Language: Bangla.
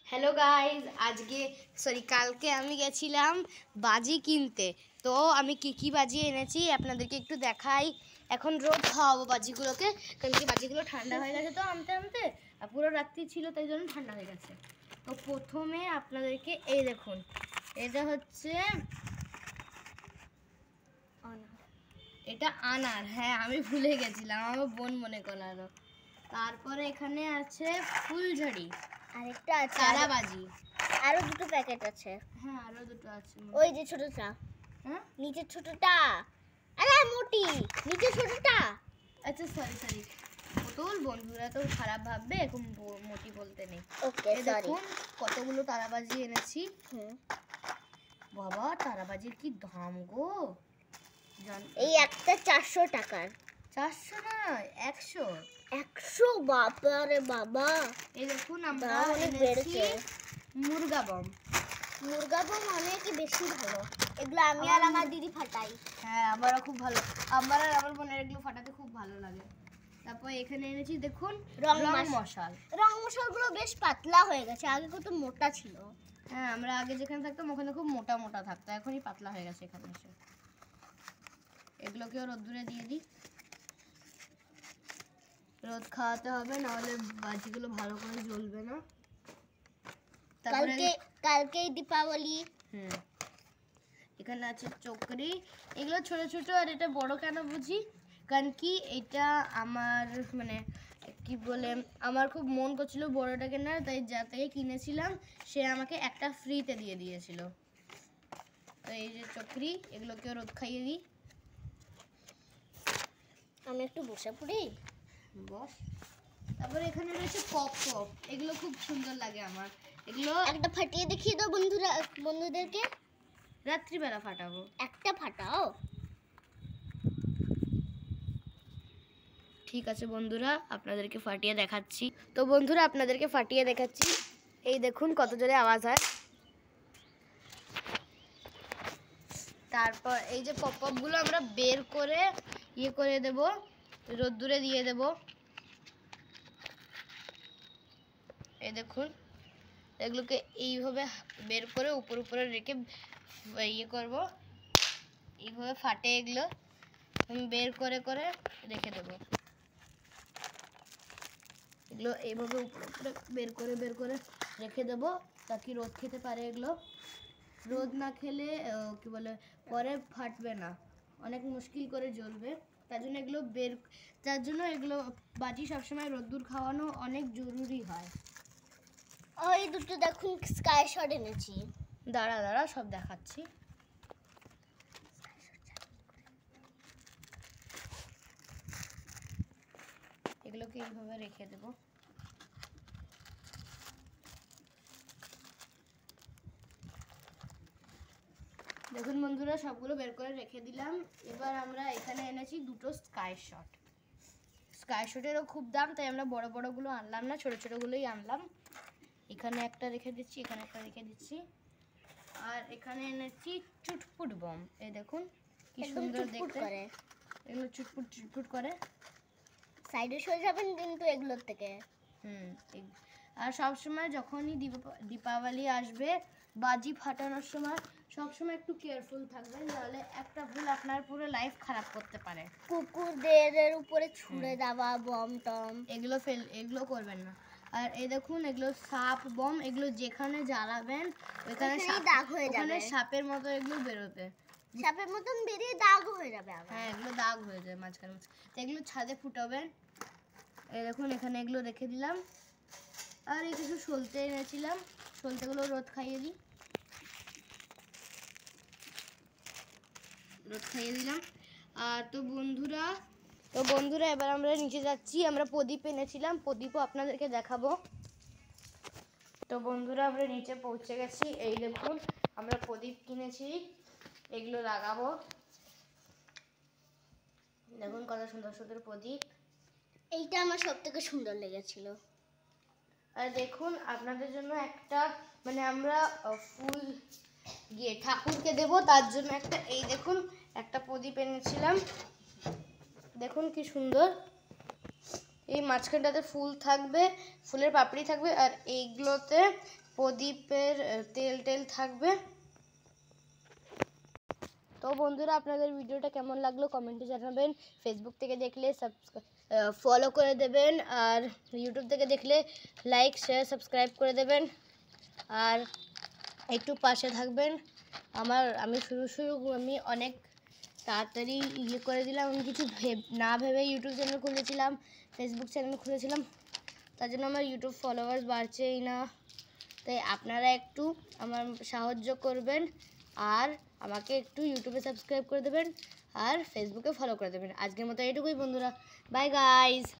হ্যালো গাইজ, কালকে আমি গেছিলাম বাজি কিনতে। তো আমি কি বাজি এনেছি আপনাদেরকে একটু দেখাই। এখন রোদ খাওয়াবো বাজিগুলোকে, কারণ কি বাজিগুলো ঠান্ডা হয়ে গেছে তো আনতে আনতে, আর পুরো রাত্রি ছিল তাই জন্য ঠান্ডা হয়ে গেছে। তো প্রথমে আপনাদেরকে এই দেখুন, এটা হচ্ছে এটা আনার। হ্যাঁ, আমি ভুলে গেছিলাম, আমার বোন মনে করালো। তারপরে এখানে আছে ফুলঝড়ি, আরেকটা আছে তারাবাজি, আরো দুটো প্যাকেট আছে। হ্যাঁ আরো দুটো আছে। ওই যে ছোটটা, হ্যাঁ নিচে ছোটটা, আরে মোটি নিচে ছোটটা। আচ্ছা সরি পুতুল, বন্ধুরা তো খারাপ ভাববে, এরকম মোটি বলতে নেই। ওকে সরি। দেখুন কতগুলো তারাবাজি এনেছি। বাবা, তারাবাজির কি দাম গো! এই একটা 400 টাকার। 400 না, 100। 100? বাবা রে বাবা, এই দেখুন আমরা অনেক এনেছি বেড়েছে। মুরগা বম। মুরগা বম অনেক বেশি ভালো, এগুলো আমি আর আমার দিদি ফাটাই। হ্যাঁ, আমারও খুব ভালো, আমার আর আমার বোনের এগুলো ফাটাতে খুব ভালো লাগে। তারপর এখানে এনেছি দেখুন রং মশাল। রং মশালগুলো বেশ পাতলা হয়ে গেছে, আগে কত মোটা ছিল। হ্যাঁ, আমরা আগে যেখানে থাকতাম ওখানে খুব মোটা মোটা থাকতো, এখনই পাতলা হয়ে গেছে এখানে এসে। এগুলোকেও রোদ্দুরে দিয়ে দিই, রোদ খাওয়াতে হবে, নাহলে বাজিগুলো ভালো করে জ্বলবে না। কালকেই দীপাবলি। এখানে আছে চকরি, এগুলো ছোট ছোট, আর এটা বড় কেন বুঝি, কারণ কি এটা আমার মানে কি বলে, আমার খুব মন করছিল বড়টা কেনার, তাই যা থেকে কিনেছিলাম সে আমাকে একটা ফ্রিতে দিয়ে দিয়েছিল। তো এই যে চকরি, এগুলোকেও রোদ খাইয়ে দিই। আমি একটু বসে পড়ি, বস। তারপরে এখানে রয়েছে পপ, এগুলো খুব সুন্দর লাগে আমার। এগুলো একটা ফাটিয়ে দেখিয়ে দাও বন্ধুদেরকে। রাত্রিবেলা ফাটাবো, একটা ফাটাও। ঠিক আছে বন্ধুরা, আপনাদেরকে ফাটিয়ে দেখাচ্ছি। তো বন্ধুরা আপনাদেরকে ফাটিয়ে দেখাচ্ছি, এই দেখুন কত জোরে আওয়াজ হয়। তারপর এই যে পপগুলো আমরা বের করে করে দেব, রোদ্দুরে দিয়ে দেব। এই দেখুন, এগুলোকে এইভাবে বের করে উপরে রেখে করব, এইভাবে ফাটে এগুলো বের করে রেখে দেব। এগুলো এইভাবে উপরে বের করে রেখে দেব, তাকে রোদ খেতে পারে। এগুলো রোদ না খেলে কি বলে পরে ফাটবে না, অনেক মুশকিল করে জ্বলবে। তার জন্য এগুলো বাজি সবসময় রোদ্দুর খাওয়ানো অনেক জরুরি হয়। ওই দুটো দেখুন স্কাই শট এনেছি, দাঁড়া সব দেখাচ্ছি। এগুলোকে এইভাবে রেখে দেব। দেখুন বন্ধুরা, সবগুলো বের করে রেখে দিলাম। এবার আমরা এখানে এনেছি দুটো স্কাই শটেরও খুব দাম, তাই আমরা বড় বড়গুলো আনলাম না, ছোট ছোটগুলোই আনলাম। এখানে একটা রেখে দিচ্ছি, এখানে একটা রেখে দিচ্ছি। আর এখানে এনেছি চুটপুট বম, এই দেখুন কি সুন্দর দেখতে, এগুলো চুটপুট করে। সাইডে সরে যাবেন কিন্তু এগুলোর থেকে। আর সবসময় যখনই দীপাবলি আসবে, বাজি ফাটানোর সময় সবসময় একটু কেয়ারফুল থাকবেন, নাহলে একটা ভুল আপনার পুরো লাইফ খারাপ করতে পারে। কুকুরদের উপরে ছুঁড়ে দেওয়া বম টম এগুলো করবেন না। আর এই দেখুন, এগুলো সাপ বম, এগুলো যেখানে জ্বালাবেন ওইখানে দাগ হয়ে যাবে, সাপের মতো এগুলো বেরোবে, সাপের মতন বেরিয়ে দাগ হয়ে যাবে। হ্যাঁ, এগুলো দাগ হয়ে যায় মাঝখানে। তো এগুলো ছাদে ফুটাবেন। এই দেখুন, এখানে এগুলো রেখে দিলাম। আর এই কিছু সলতে এনেছিলাম, সলতেগুলো রোদ খাইয়ে দিলাম। আর তো বন্ধুরা এবার আমরা নিচে যাচ্ছি। আমরা প্রদীপ এনেছিলাম, প্রদীপও আপনাদেরকে দেখাবো। তো বন্ধুরা আমরা নিচে পৌঁছে গেছি। এই দেখুন, আমরা প্রদীপ কিনেছি, এগুলো লাগাবো। দেখুন কত সুন্দর সুন্দর প্রদীপ। এইটা আমার সব থেকে সুন্দর লেগেছিল। আর দেখুন আপনাদের জন্য একটা আমরা ফুল ঠাকুরকে দেব, তার জন্য এই দেখুন একটা প্রদীপ এনেছিলাম। দেখুন কি সুন্দর, এই মাঝখানটাতে ফুল থাকবে, ফুলের পাপড়ি থাকবে, আর এইগুলোতে প্রদীপের তেল টেল থাকবে। তো বন্ধুরা, আপনাদের ভিডিওটা কেমন লাগলো কমেন্টে জানাবেন। ফেসবুক থেকে দেখলে ফলো করে দেবেন, আর ইউটিউব থেকে দেখলে লাইক শেয়ার সাবস্ক্রাইব করে দেবেন, আর একটু পাশে থাকবেন। আমি আমি অনেক তাড়াতাড়ি করে দিলাম। আমি কিছু না ভেবে ইউটিউব চ্যানেল খুলেছিলাম, ফেসবুক চ্যানেল খুলেছিলাম, তার জন্য আমার ইউটিউব ফলোয়ার্স বাড়ছেই না। তাই আপনারা একটু আমার সাহায্য করবেন, আর আমাকে একটু ইউটিউবে সাবস্ক্রাইব করে দেবেন, আর ফেসবুকে ফলো করে দেবেন। আজকের মতো এটুকুই বন্ধুরা, বাই গাইস।